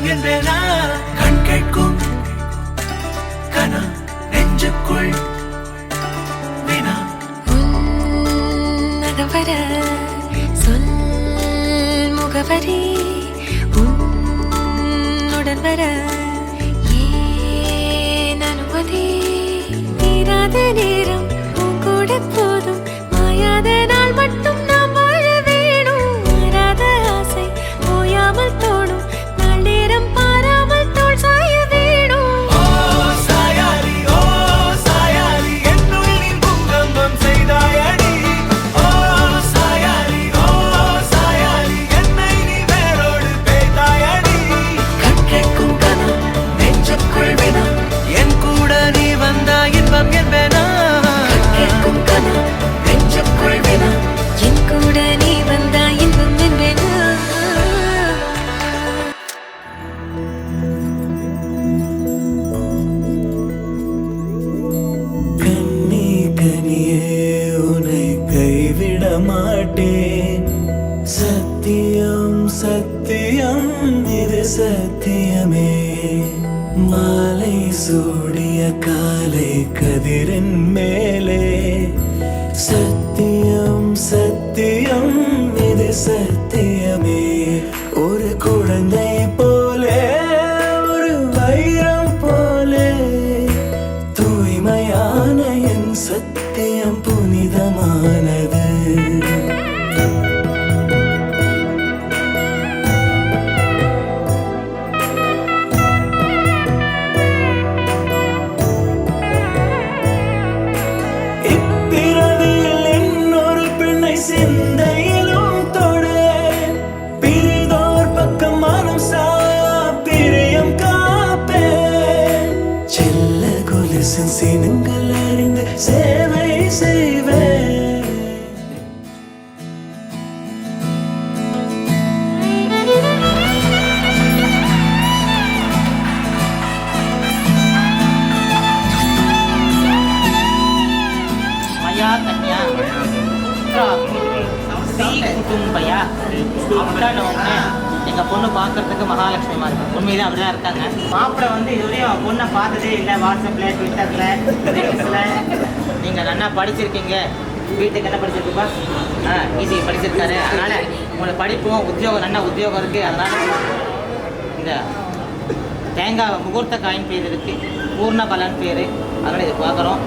என்றேனா கண் கேட்கும் கனா நெஞ்சுக்குள் வினா நகவர சொல் முகவரி உன்னுடன் வர ஏன் அனுமதி தீராத நேரம் உன் கூட போதும் மாயாத நாள் மட்டும் நாம் வாழ வேணும் மாறாத ஆசை ஓயாமல் தோணும் நாள் நேரம் பாராமல் தோள் சாய வேணும் ஓ சாயாரி என்னுள் நீ பூங்கம்பம் செய்தாயடி ஓ சாயாரி என்னை நீ வேரோடு பேய்த்தாயடி கண் கேட்கும் கனா நெஞ்சுக்குள் வினா என் கூட நீ வந்தா இன்பம் என்பேனா கண் கேட்கும் கனா நெஞ்சுக்குள் வினா என் கூட நீ வந்தா இன்பம் என்பேனா கண்ணி கனியே உன்னை கைவிட மாட்டேன் சத்தியம் சத்தியம் இது சத்தியமே மாலை சூடிய காலை கதிரின் மேலே சத்தியம் சத்தியம் இது சத்தியமே ஒரு குழந்தை போலே ஒரு வைரம் போலே தூய்மையான என் சத்தியம் புனிதமானது இப்பிறவியில் இன்னொரு பெண்ணை சிந்தையிலும் தொடு பிரிதோர் பக்கம் மனம் சாயா பிரியம் காப்பேன் செல்ல கொலுசின் சினங்கள் அறிந்து சேவை செய்வேன் மயா கன்யா குடும்பையா அப்படின்னு ஒன்று எங்கள் பொண்ணு பார்க்கறதுக்கு மகாலட்சுமி மாதிரி இருக்கு உண்மையிலே அப்படிதான் இருக்காங்க மாப்பிள்ளை வந்து இதுவரையும் பொண்ணை பார்த்ததே இல்லை வாட்ஸ்அப்பில் ட்விட்டரில் ரீல்ஸில் நீங்கள் நல்லா படிச்சிருக்கீங்க வீட்டுக்கு என்ன படிச்சிருக்குப்பா ஈஸி படிச்சிருக்காரு அதனால் உங்களுக்கு படிப்பும் உத்தியோகம் நல்ல உத்தியோகம் இருக்குது அதனால் இந்த தேங்காய் முகூர்த்த காயின் பேர் இருக்குது பூர்ண பலன் பேர் அதனால் இது பார்க்குறோம்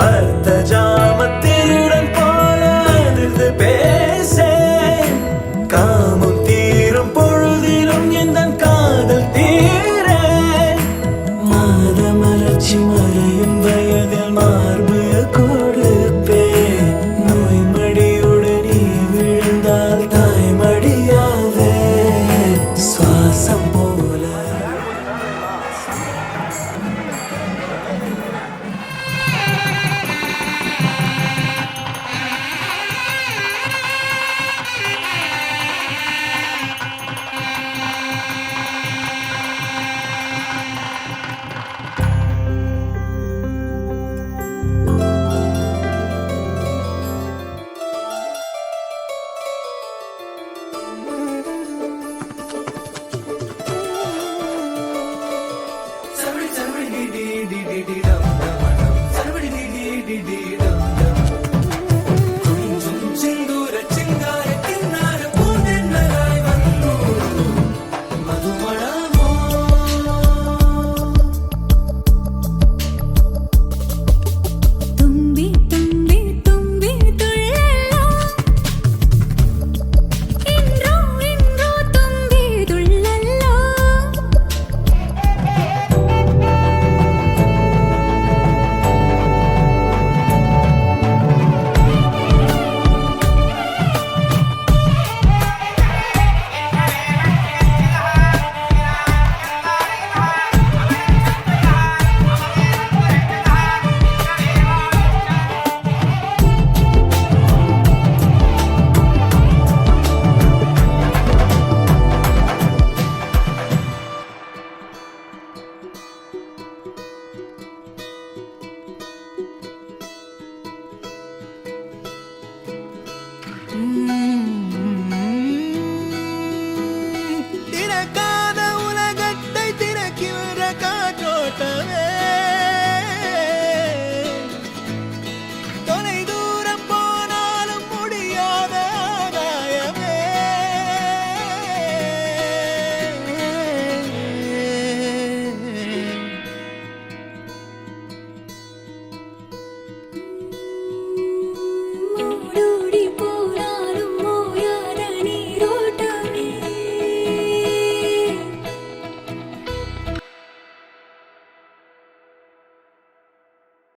அர்த்த ஜாமத்திருடன் போல அதிர்ந்து பேசே காமம் தீரும் பொழுதிலும் எந்த காதல் தீர மாத மலர்ச்சி மறையும் வயதில் மார்பு கொடுப்பே நோய் மடியுடன் நீ விழுந்தால் தாய் மடியாவே சுவாசம் போல Somebody, di di di di di.